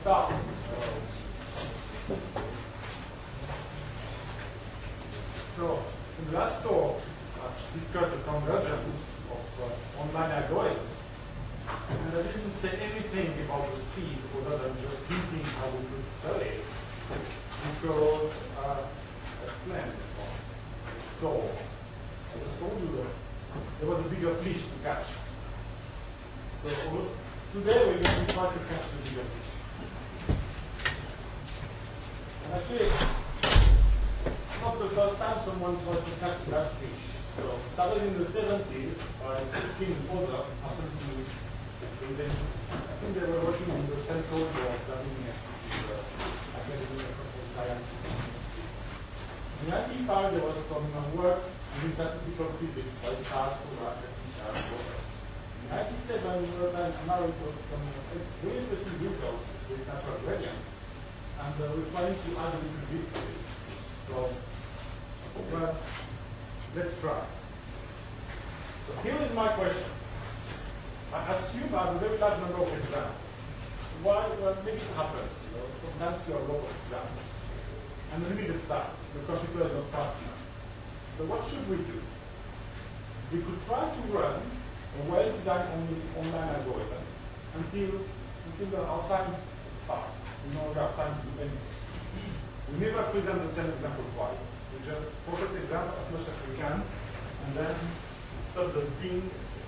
start. So, in the last talk, I discussed the convergence of online algorithms. And I didn't say anything about the speed other than just hinting how we could study it. Because I explained before. So, I just told you that there was a bigger fish to catch. So today we're going to try to catch the bigger fish. And actually, it's not the first time someone tried to catch that fish. So it started in the 70s by Tübingen Potter happened to invent. I think they were working on the central of Tübingen, the Academy of Sciences. In 1995 there was some work in statistical physics by Stark, Solar, and others. In 1997 we came out with some very interesting results with natural gradients. And we're trying to add a little bit to this. So, well, let's try. So here is my question. I assume I have a very large number of examples. Why? Well, maybe it happens. Sometimes you have a lot of examples. And a limited time. The computer is not fast enough. So what should we do? We could try to run a well-designed online algorithm until our time expires. We know we have time to do anything. We never present the same example twice. We just focus the example as much as we can, and then stop the being extension.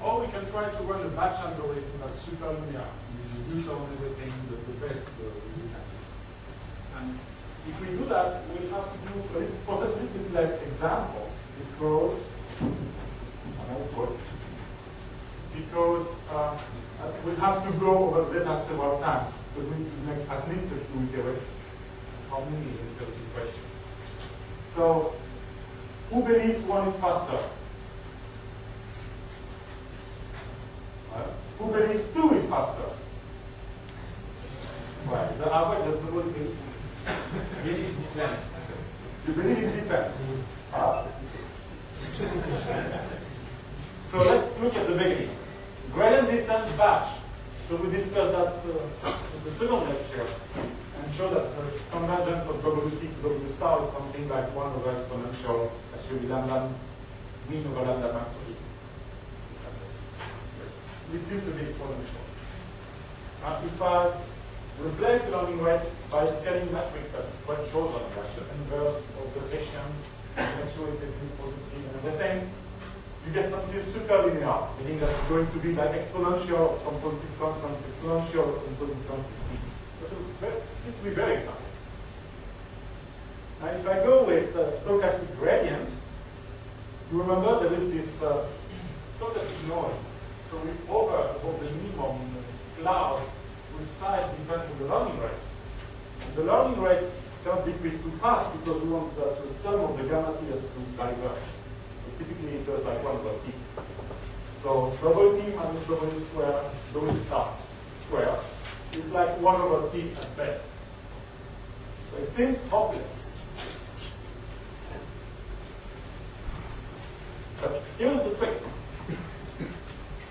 Or we can try to run a batch algorithm that's super linear. We use on everything, the best we can do. And if we do that, we'll have to process a little bit less examples because we'll have to go over the data several times because we need to make at least a few iterations. How many is an interesting question. So, who believes one is faster? Who believes two is faster? Well, the average of nobody believes it. It depends. You believe it depends. So let's look at the beginning. Gradient descent batch. So we discussed that in the second lecture and showed that the convergence of W t to W star is something like 1 over exponential, actually lambda mean over lambda max t. This seems to be exponential. If I replace the learning rate by a scaling matrix that's quite chosen, like the inverse of the Hessian, make sure it's definitely positive and everything, you get something super linear, meaning that it's going to be like exponential of some positive constant, exponential of some positive constant t. So it seems to be very fast. Now if I go with stochastic gradient, you remember there is this stochastic noise. So we hover above the minimum cloud whose size depends on the learning rate. And the learning rate cannot decrease too fast because we want that the sum of the gamma t has to diverge. Typically, it does like 1 over t. So W t minus W square, W star square, is like 1 over t at best. So it seems hopeless. But here's the trick.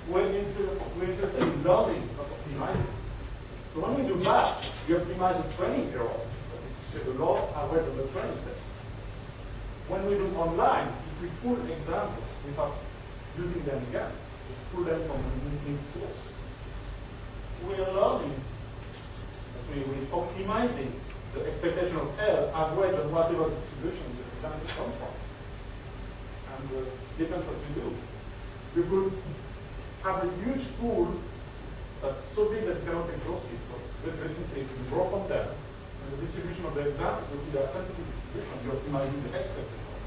We're interested in learning, not optimizing. So when we do batch, we optimize the training error. That is to say, the loss average of the training set. When we do online, if we pull examples without using them again, just pull them from an infinite source, we are learning that we're optimizing the expectation of L average on whatever distribution the example comes from. And depends what you do. You could have a huge pool that's so big that you cannot exhaust it, so it's very infinite. You draw from them, and the distribution of the examples will be a scientific distribution. You're optimizing the expectations.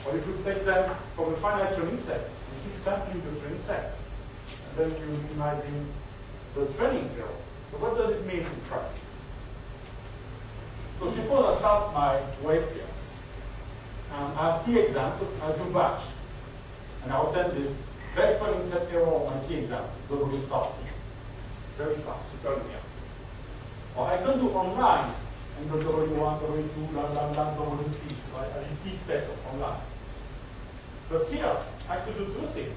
Or you could take them from a finite training set and keep sampling the training set. And then you're minimizing the training error. So what does it mean in practice? So suppose I start my weights here. And I have t examples, I do batch. And I obtain this best training set error on my t example, W star t. Very fast, super linear. Or I can do online and go W1, W2, lambda, W3. So I did t steps of online. But here, I could do two things.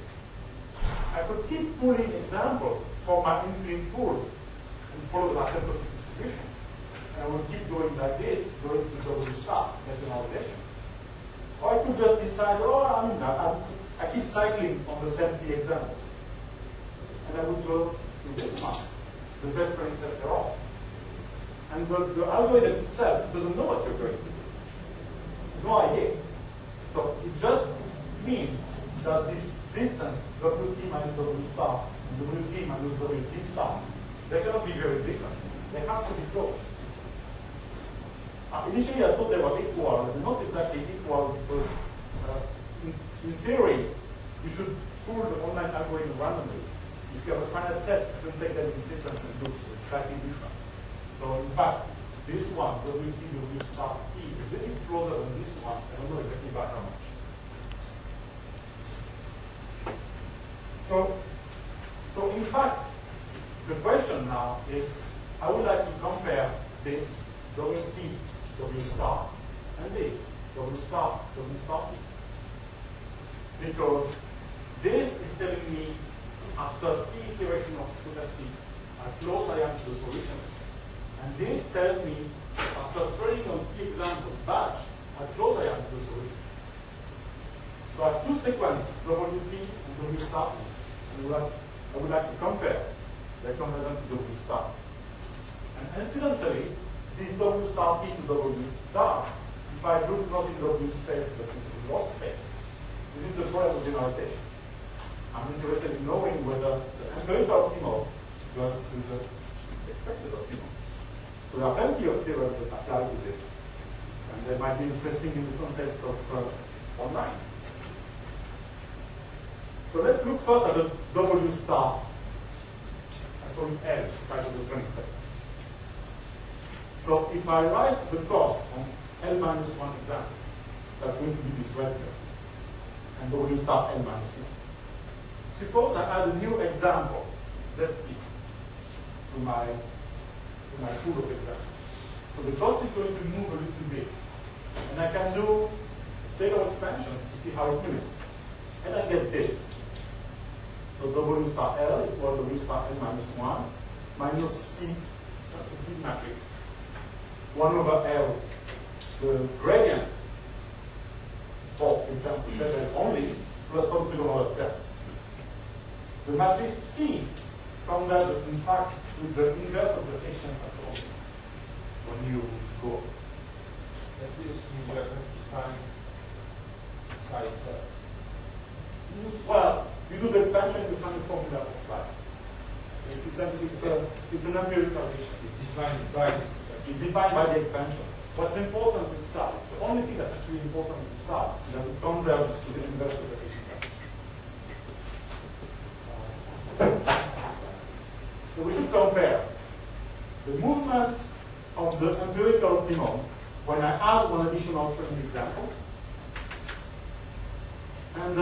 I could keep pulling examples for my infinite pool and follow the asymptotic distribution. And I will keep going like this, going to W star, generalization. Or I could just decide, oh, I keep cycling on the same T examples. And I would go to this one, the best friend after all. And the algorithm itself doesn't know what you're going to do. No idea. So it just means that this distance, Wt minus W star, and Wt minus Wt star, they cannot be very different. They have to be close. Initially, I thought they were equal. They're not exactly equal because, in theory, you should pull the online algorithm randomly. If you have a finite set, you can take them in sequence and loop, so it's slightly different. So, in fact, this one, Wt W star T, is a little closer than this one. I don't know exactly by how much. So in fact, the question now is, I would like to compare this Wt W star and this W star T. Because this is telling me, after T iteration of stochastic, how close I am to the solution. And this tells me, after training on T examples batch, how close I am to the solution. So I have two sequences, Wt and W star T. And I would like to compare the conversion to W star. And incidentally, this W star T to W star, if I look not in W space but in loss space, this is the product of generalization. I'm interested in knowing whether the empirical optimal goes to the expected optimal. So there are plenty of theorems that apply to this. And they might be interesting in the context of online. So let's look first at the W star. I call it L, side of the training set. So if I write the cost on L minus 1 example, that's going to be this red curve. And W star L minus 1. Suppose I add a new example, ZT, to my pool of examples. So the cost is going to move a little bit. And I can do Taylor expansions to see how it moves. And I get this. So W star L equals W star L minus 1 minus C, a complete matrix. 1 over L, the gradient for example 7 only, plus some second order terms. The matrix C converges in fact with the inverse of the Hessian factor when you go. That is, you have to define psi itself. Well, you do the expansion and define the formula for psi. It's an empirical relation. It's defined by this. It's defined by the expansion. What's important with psi, the only thing that's actually important with psi is that it converges to the inverse of the Hessian factor. So we should compare the movement of the empirical optimum when I add one additional training example, and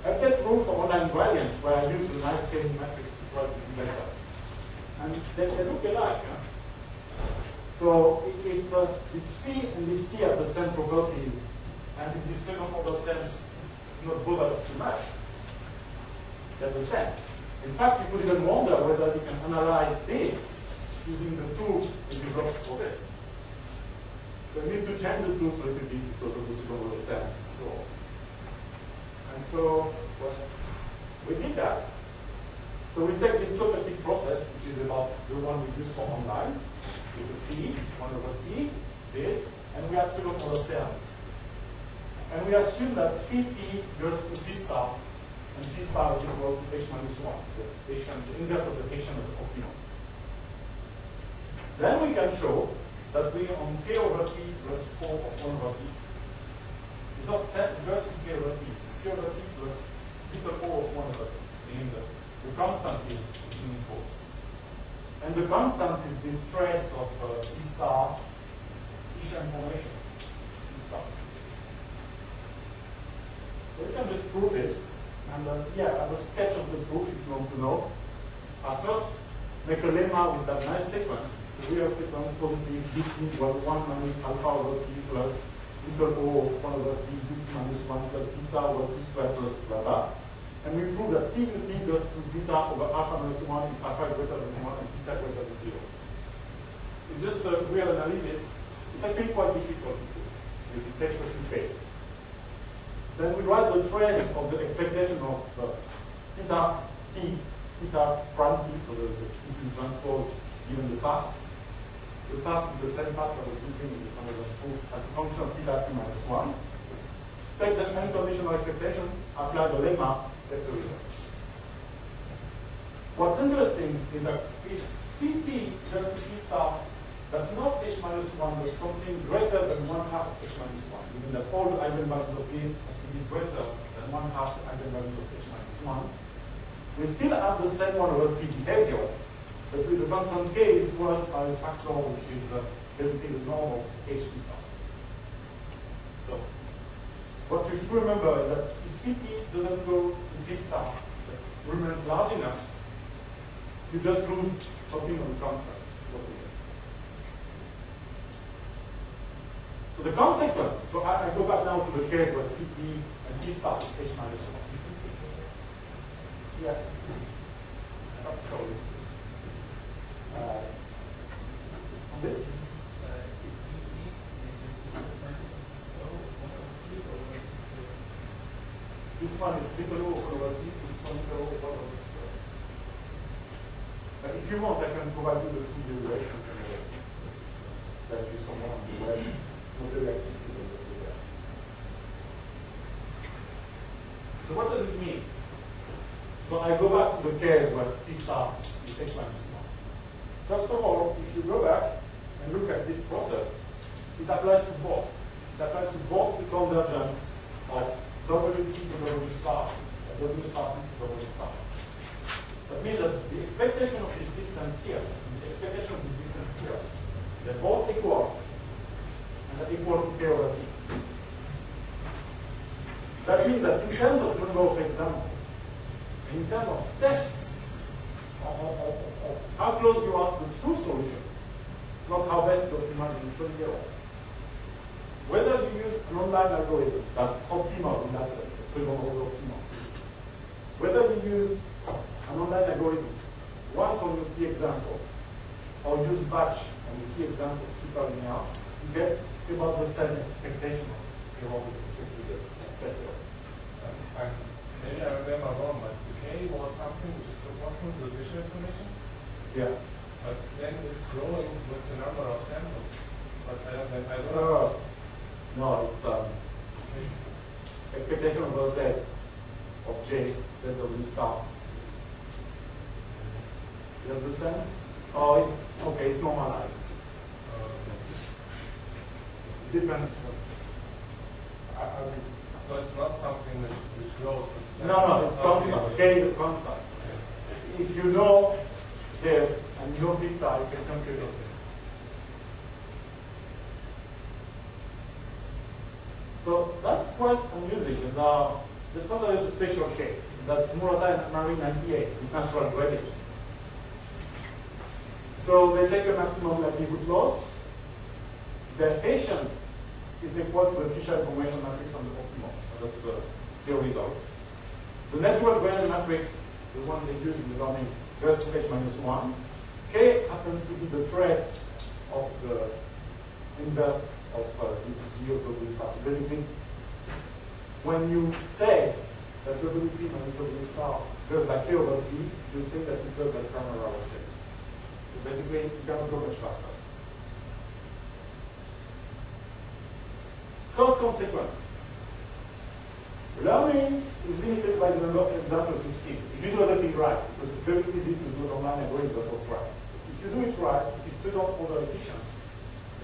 I get room for online gradient where I use the nice scaling matrix to try to do better. And they look alike. Huh? So if this phi and this c have the same properties, and if these second order terms do not bother us too much, they're the same. In fact, you could even wonder whether you can analyze this using the tools that you got for this. So you need to change the tools a little bit because of the second order terms and so on. And so we did that. So we take this stochastic process, which is about the one we use for online, with the phi, 1 over t, this, and we have second order terms. And we assume that phi t goes to g star, and g star is equal to h minus 1, the inverse of the Hessian of the optimum. Then we can show that we on k over t plus 4 of 1 over t is not inverse to k over t. It's k over t plus little o of 1 over t, meaning the constant is being 4. And the constant is this trace of E star, Hessian formation, E star. So we can just prove this. And yeah, I have a sketch of the proof if you want to know. First, make a lemma with that nice sequence. It's a real sequence positive dt equals 1 minus alpha over t plus little o of 1 over t, dt minus 1 plus beta over t squared plus blah blah. And we prove that T to T goes to beta over alpha minus 1 if alpha is greater than 1 and beta greater than 0. It's just a real analysis. It's actually quite difficult to do. It takes a few pages. Then we write the trace of the expectation of theta T, theta prime T, so the T transpose given the past. The past is the same past I was using in the convergence proof as a function of theta T minus 1. Take the unconditional expectation, apply the lemma, get the result. What's interesting is that if phi T goes to T star, that's not h minus 1, but something greater than 1/2 of h minus 1, meaning that all the eigenvalues of this has to be greater than 1/2 the eigenvalues of h minus 1. We still have the same 1 over T behavior, but with the constant k is worse by a factor which is basically the norm of h T star. So, what you should remember is that if phi T doesn't go to T star, but remains large enough, you just lose something on the constant. So the consequence, so I go back now to the case where phi T and T star is h minus 1. Yeah. Oh, sorry. On this? This one is triple O over T, this one triple O over T square. But if you want, I can provide you the full derivation that you somewhere on the web. Not very accessible everywhere. So what does it mean? So I go back to the case where T star is h minus 1. First of all, if you go back and look at this process, it applies to both. It applies to both the convergence of W T to W star and W star T to W star. That means that the expectation of this distance here and the expectation of this distance here, they're both equal. And that equal to k over T. That means that in terms of number of examples, in terms of tests, of how close you are to the true solution, not how best to optimize the training error. Whether you use an online algorithm that's optimal in that sense, a second order optimal, whether you use an online algorithm once on your T example, or use batch on the T example super linear, you get about the same expectation of error with respect to the test error. Maybe I remember wrong, but the K was something which is proportional to the visual information. Yeah. But then it's growing with the number of samples. But I don't no, it's expectation of the set of J that W star. You understand? Oh, it's okay, it's normalized. It depends. So it's not something which grows with the No, it's constant. K is constant. Okay. If you know this and you know this star, you can compute it. So that's quite amusing. And the first is a special case. That's Murata and Marie 98 with natural gradient. So they take a maximum likelihood loss. The patient is equal to the Fisher information matrix on the optimal. So that's the result. The natural gradient matrix, the one they use in the learning, goes to h minus 1. K happens to be the trace of the inverse of this G of W star. So basically, when you say that W T minus W star goes like K over T, you say that it goes like Kramer over 6. So basically, you cannot go much faster. First consequence. Learning is limited by the number of examples you've seen. If you do everything right, because it's very easy to do an online algorithm that was right. If you do it right, if it's second order efficient,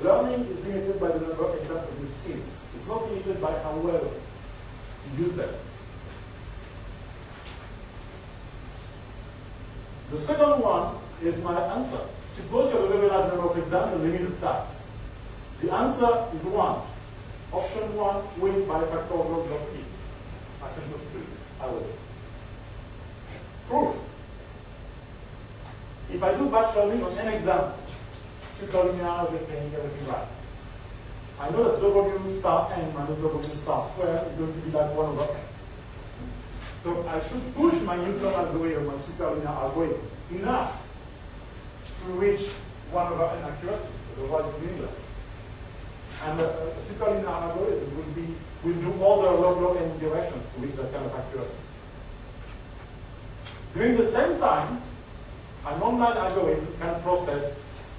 learning is limited by the number of examples you've seen. It's not limited by how well you use them. The second one is my answer. Suppose you have a very large number of examples, limited time. The answer is 1. Option 1 wins by a factor of log T. Asymptotically, always. Proof. If I do batch learning on n examples, superlinear, everything right. I know that W star n minus W star square is going to be like 1 over n. So I should push my Newton algorithm, my superlinear algorithm, enough to reach 1 over n accuracy, otherwise it's meaningless. And a superlinear algorithm will do all the log n iterations to reach that kind of accuracy. During the same time, an online algorithm can process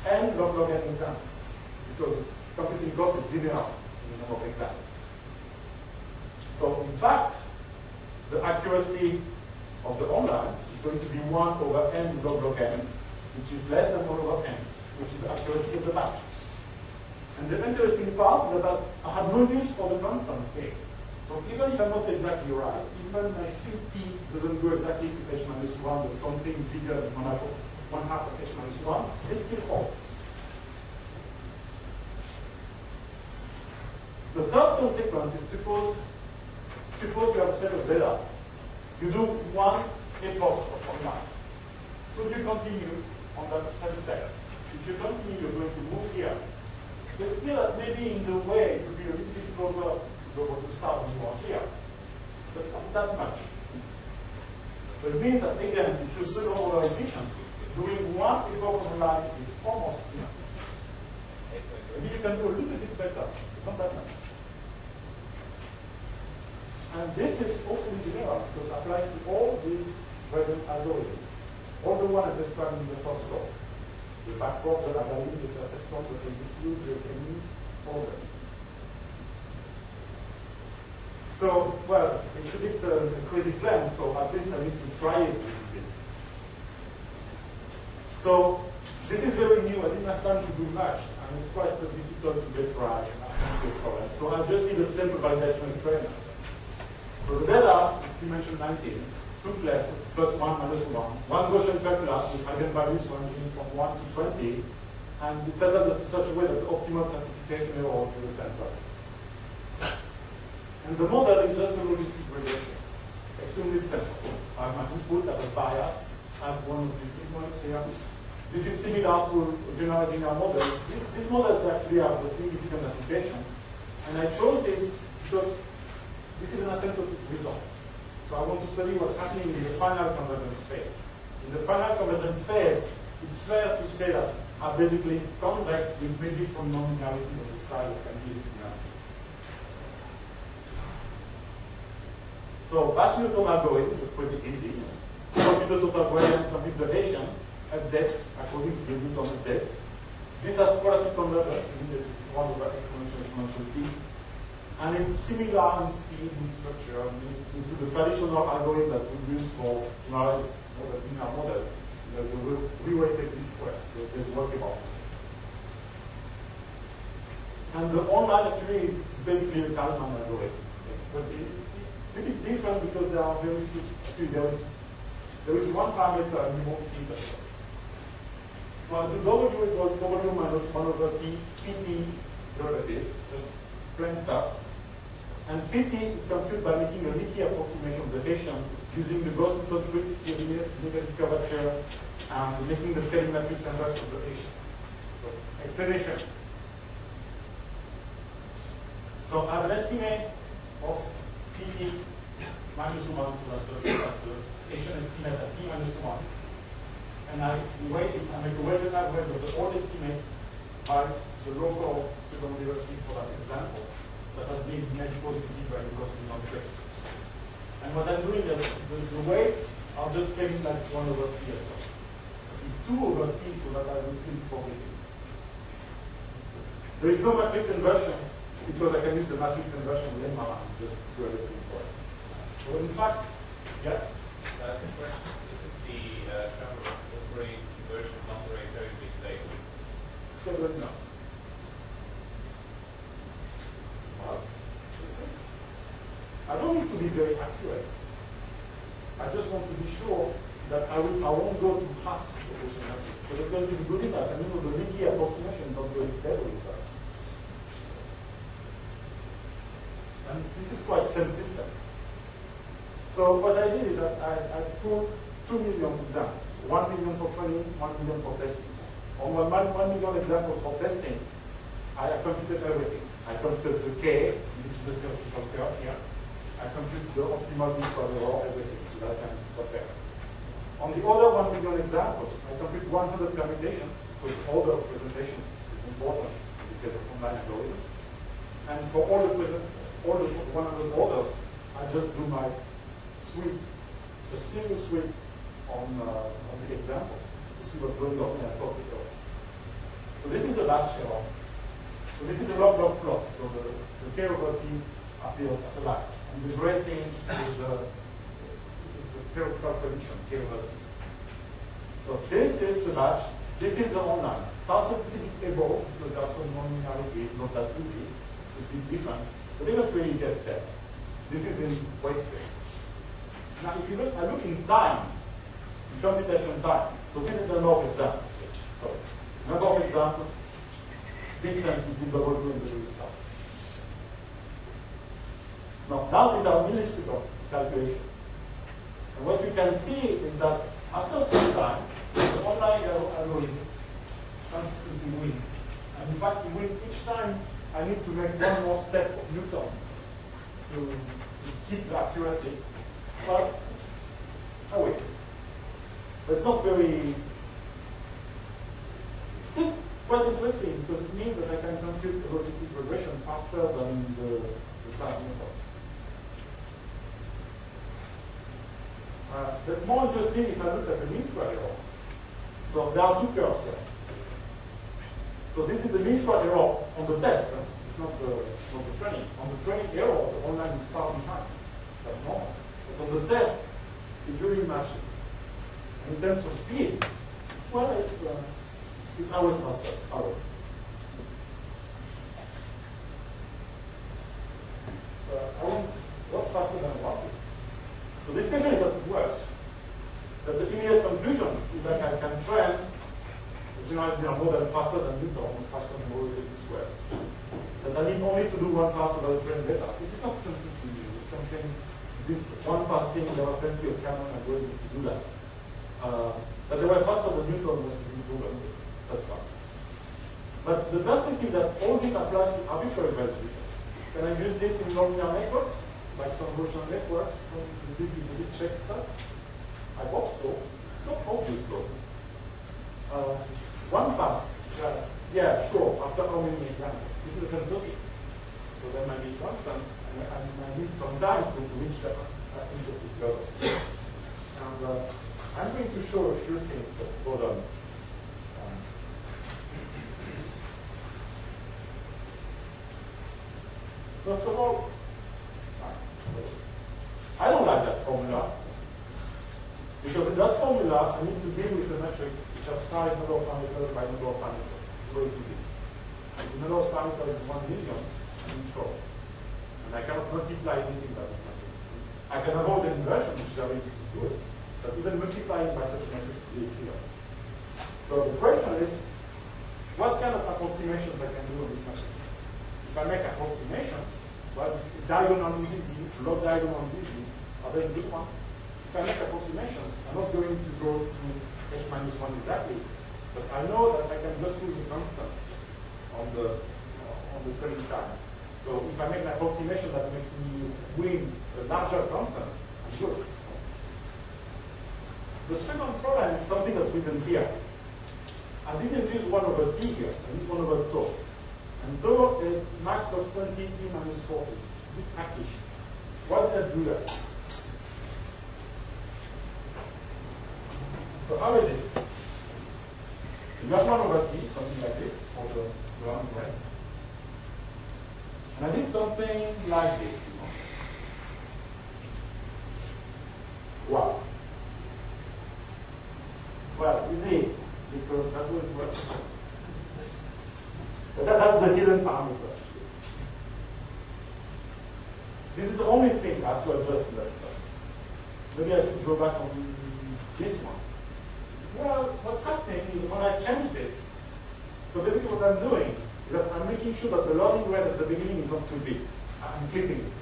n log n examples, because its computing cost is linear in the number of examples. So in fact, the accuracy of the online is going to be 1 over n log n, which is less than 1 over n, which is the accuracy of the batch. And the interesting part is that I have no use for the constant k. So even if I'm not exactly right, even my phi t doesn't go exactly to h minus 1, but something bigger than 1/2 of h minus 1, it still holds. The third consequence is suppose you have a set of data. You do one epoch of online. Should you continue on that same set? If you continue, you're going to move here. It's clear that maybe in the way it would be a little bit closer to the start than you are here. But not that much. But it means that, again, if you're second order efficient, doing one epoch of online is almost enough. Maybe you can do a little bit better, but not that much. And this is also in general, because it applies to all these gradient algorithms. All the ones I described in the first law. The backward, the algorithm, the perceptron, the ABCU, the techniques, all of them. So, well, it's a bit a crazy plan, so at least I need to try it a little bit. So, this is very new. I didn't have time to do much, and it's quite difficult to get right. So I just did a simple validation experiment. So the data is dimension 19, two classes, plus 1, minus 1. One Gaussian per class with eigenvalues ranging from 1 to 20, and we set up in such a way that the optimal classification error is 10%. And the model is just a logistic regression. Extremely simple. I have my input, I have a bias, I have one of these segments here. This is similar to generalizing our model. These models actually have the significant applications. And I chose this because this is an asymptotic result. So I want to study what's happening in the final convergence phase. In the final convergence phase, it's fair to say that are basically convex with maybe some non-linearities on the side that can be nasty. So batch Newton algorithm is pretty easy. Compute the total gradient, compute the Hessian update according to the Newton update. This has quadratic convergence, meaning that it's 1 over exponential t. And it's similar in speed and structure to the traditional algorithm that we use for generalized linear models. The reweighted least squares, there's workables. And the online actually is basically a Kalman algorithm. It's pretty different because there are very few. Actually, there is one parameter and you won't see that first. So I do W equals W minus 1 over t, pt derivative, just plain stuff. And pt is computed by making a leaky approximation of the Hessian using the Gaussian subgroup, negative curvature, and making the scaling matrix inverse of the Hessian. So, explanation. So I have an estimate of pt minus 1, so that's the Hessian estimate at t minus 1. And I make a weighted average of the old estimate by the local second derivative for that example that has been made positive by the Gaussian object. And what I'm doing is the weights are just scaling like 1 over t as well. 2 over t so that I will feel forgetting. There is no matrix inversion because I can use the matrix inversion lemma and just do everything for it. So in fact, yeah? The question is the Schaumburg inversion not terribly stable? Stable no. I don't need to be very accurate. I just want to be sure that I won't go to half the Gaussian matrix. But it's going to be good enough. And the leaky approximation is not very stable with that. And this is quite same system. So what I did is that I pulled 2 million examples. 1 million for training, 1 million for testing. On 1 million examples for testing, I computed everything. I computed the K, this is the theoretical curve here. I compute the optimal mean square error, everything, so that I can compare. On the other 1 million examples, I compute 100 permutations, because order of presentation is important in the case of online algorithm. And for all the 100 orders, I just do my sweep, a single sweep on the examples to see what's going on in a topic error. So this is the batch error. So this is a log-log plot. So the K over T appears as a line. And the gray thing is the theoretical prediction, K over T. So this is the batch. This is the online. Starts a little bit above because there are some non-linearity. It's not that easy. It's a bit different. But eventually it gets there. This is in white space. Now, if you look, I look in time, in computation time. So this is the number of examples. So number of examples, distance between the whole and the blue stuff. Now these are milliseconds calculation. And what you can see is that after some time, the online algorithm constantly wins. And in fact, it wins each time. I need to make one more step of Newton to keep the accuracy. But I wait. But it's not very. It's still quite interesting because it means that I can compute the logistic regression faster than the standard method. That's more interesting if I look at the mean square error. So there are two curves here. So this is the mean square error on the test. It's not the training. On the training error, the online is far behind. That's normal. But on the test, it really matches. And in terms of speed, well, it's always faster. Always. So I want what's faster than what? So this can that it works. But the immediate conclusion is that I can train the generalized linear model faster than Newton and faster than probability squares. That I need only to do one pass about the trained data. It is not completely new. It's something, this one pass thing, there are plenty of Canon algorithms to do that. But they were faster than Newton was to be proven. That's fine. But the perspective that all this applies to arbitrary values. Can I use this in nonlinear networks? Like some Gaussian networks, the big check stuff? I hope so. It's not obvious though. One pass. Yeah, sure. After how many examples? This is asymptotic. So there might be constant, and I need some time to reach that asymptotic level. And I'm going to show a few things that go on. First of all, I don't like that formula. Because in that formula, I need to deal with a matrix which has size number of parameters by number of parameters. It's way too big. If the number of parameters is 1 million, I'm in trouble. And I cannot multiply anything by this matrix. I can avoid an inversion, which is very easy to do it. But even multiplying by such a matrix is really clear. So the question is, what kind of approximations I can do on this matrix? If I make approximations, well, diagonal is easy, log diagonal is easy, are they a good one? If I make approximations, I'm not going to go to h minus 1 exactly, but I know that I can just use a constant on the training time. So if I make an approximation that makes me win a larger constant, I'm good. The second problem is something that's written here. I didn't use 1 over t here, I used 1 over tau. And tau is max of 20 t minus 40. It's a bit hackish. Why did I do that? So how is it? You have 1 over t, something like this, for the ground right? And I did something like this, you know. Wow. Well, easy, because that's what it works. But that's the hidden parameter. This is the only thing I have to adjust in that stuff. Maybe I should go back on this one. Well, what's happening is when I change this, so basically what I'm doing is that I'm making sure that the learning rate at the beginning is not too big. I'm clipping it.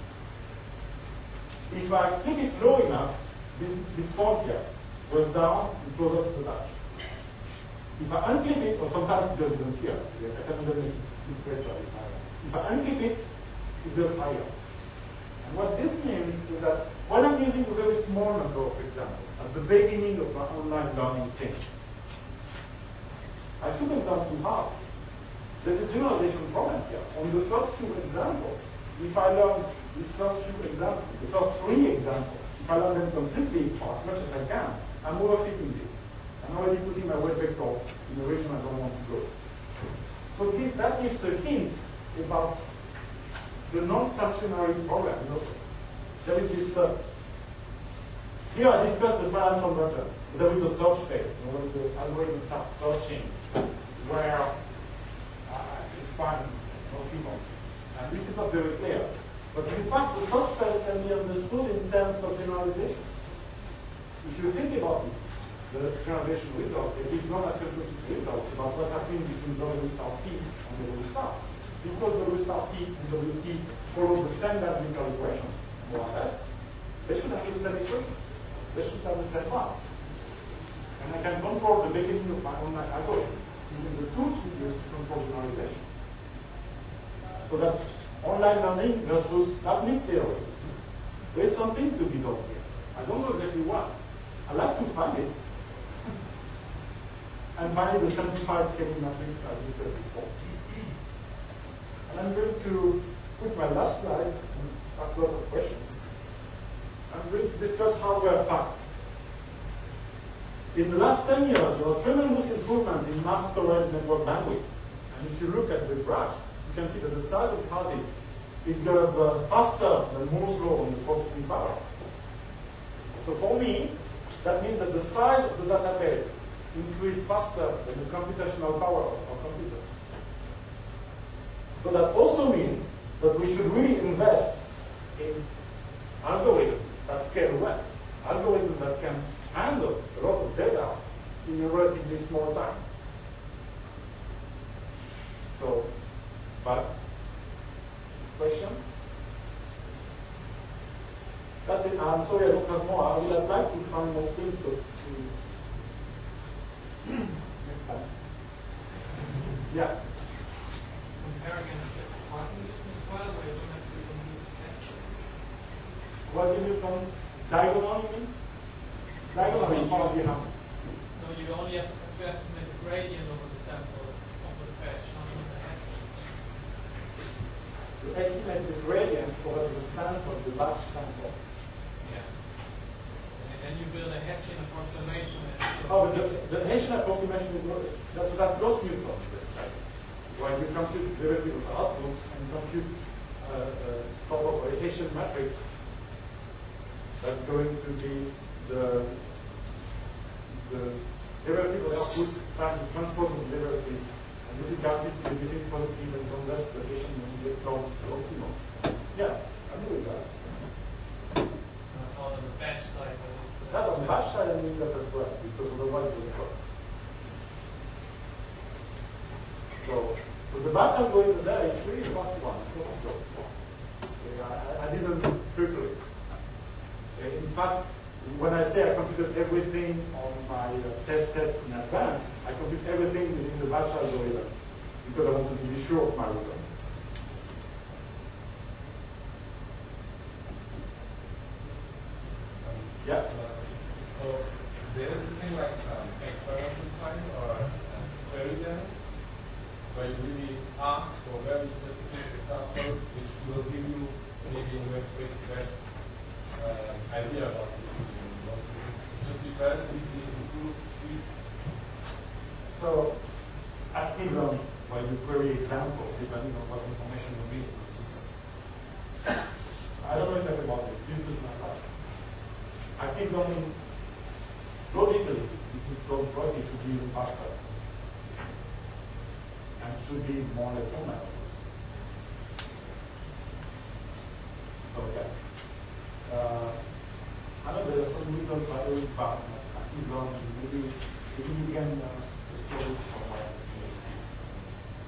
If I clip it low enough, this point here goes down and closer to the batch. If I unclip it, or sometimes it goes even here. I can even make it greater if I unclip it, it goes higher. And what this means is that when I'm using a very small number of examples at the beginning of my online learning thing, I shouldn't have done too hard. There's a generalization problem here. On the first few examples, if I learn these first few examples, the first 3 examples, if I learn them completely or as much as I can, I'm overfitting this. I'm already putting my weight vector in a region I don't want to go. So that gives a hint about the non-stationary program. You know, there is this, here I discussed the financial convergence. There is a search phase, you know, when the algorithm starts searching where I should find people. And this is not very clear. But in fact, the search phase can be understood in terms of generalization. If you think about it, the generalization result, they give non-asymptotic results about what's happening between W star T and W star. Because W star T and WT follow the same numerical equations, more or less, they should have the same equations. They should have the same parts. And I can control the beginning of my online algorithm using the tools we use to control generalization. So that's online learning versus learning theory. There's something to be done here. I don't know exactly what. I like to find it. And finally, the simplified scaling matrix I discussed before. And I'm going to put my last slide and ask a lot of questions. I'm going to discuss hardware facts. In the last 10 years, there was tremendous improvement in mass storage network bandwidth. And if you look at the graphs, you can see that the size of the hard disk is goes faster than Moore's law on the processing power. So for me, that means that the size of the database increases faster than the computational power of computers. So that also means that we should really invest in algorithms that scale well, algorithms that can handle a lot of data in a relatively small time. So, but questions? That's it. I'm sorry I don't have more. I would have liked to find more things, but next time. Yeah. Comparing against Quasi-Newton as well, where you don't have to even do this test. Quasi-Newton diagonal, you mean? Diagonal is far behind. No, you only have to estimate the gradient over the sample of the patch, not just the Hessian. To estimate the gradient over the sample, the batch sample. Yeah. And then you build a Hessian approximation. Oh, the Hessian approximation is that's Gauss-Newton. When you compute derivative of outputs and compute sort of a Hessian matrix, that's going to be the derivative of output times the transpose of the derivative. And this is calculated to be between positive and converge the Hessian when you get close to optimal. Yeah, I'm doing that. On the batch side. That on the batch side, I'm doing that as well, because otherwise it doesn't work. So the batch algorithm there is really a fast one. It's not a joke. I didn't prepare it. In fact, when I say I computed everything on my test set in advance, I compute everything using the batch algorithm because I wanted to be sure of my result. Yeah. So there is this thing like experimental design or query learning, where you really ask for very specific examples which will give you maybe in workspace the best idea about this region. It should be relatively improved speed. So active learning, where you query examples depending on what information you miss in the system. I don't know exactly about this. This is my part. Active learning, logically, if it's done correctly, should be even faster. And should be more or less online, of course. So, yeah. I know there are some results I always found active learning. Maybe you can explore it somewhere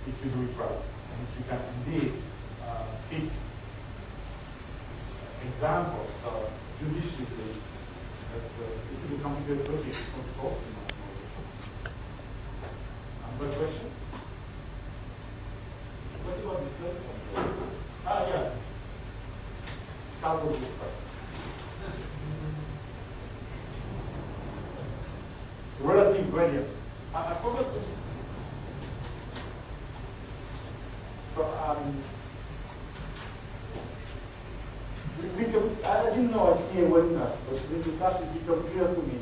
if you do it right. And if you can indeed pick examples judiciously that this is a complicated topic to consult in my knowledge. Another question? What about the cell phone? Yeah. How does this work? Relative gradient. I forgot to. So I didn't know I see a winner, but in the class it became clear to me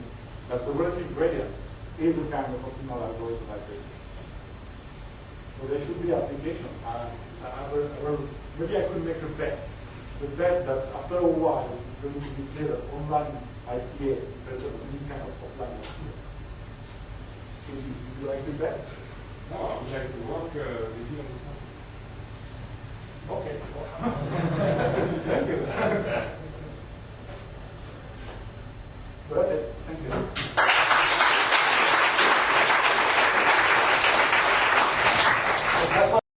that the relative gradient is a kind of optimal algorithm like this. So there should be applications. Maybe I could make a bet. The bet that after a while it's going to be clear that online ICA is better than any kind of offline ICA. Would you like to bet? No, I would like to work with you on this one. Okay.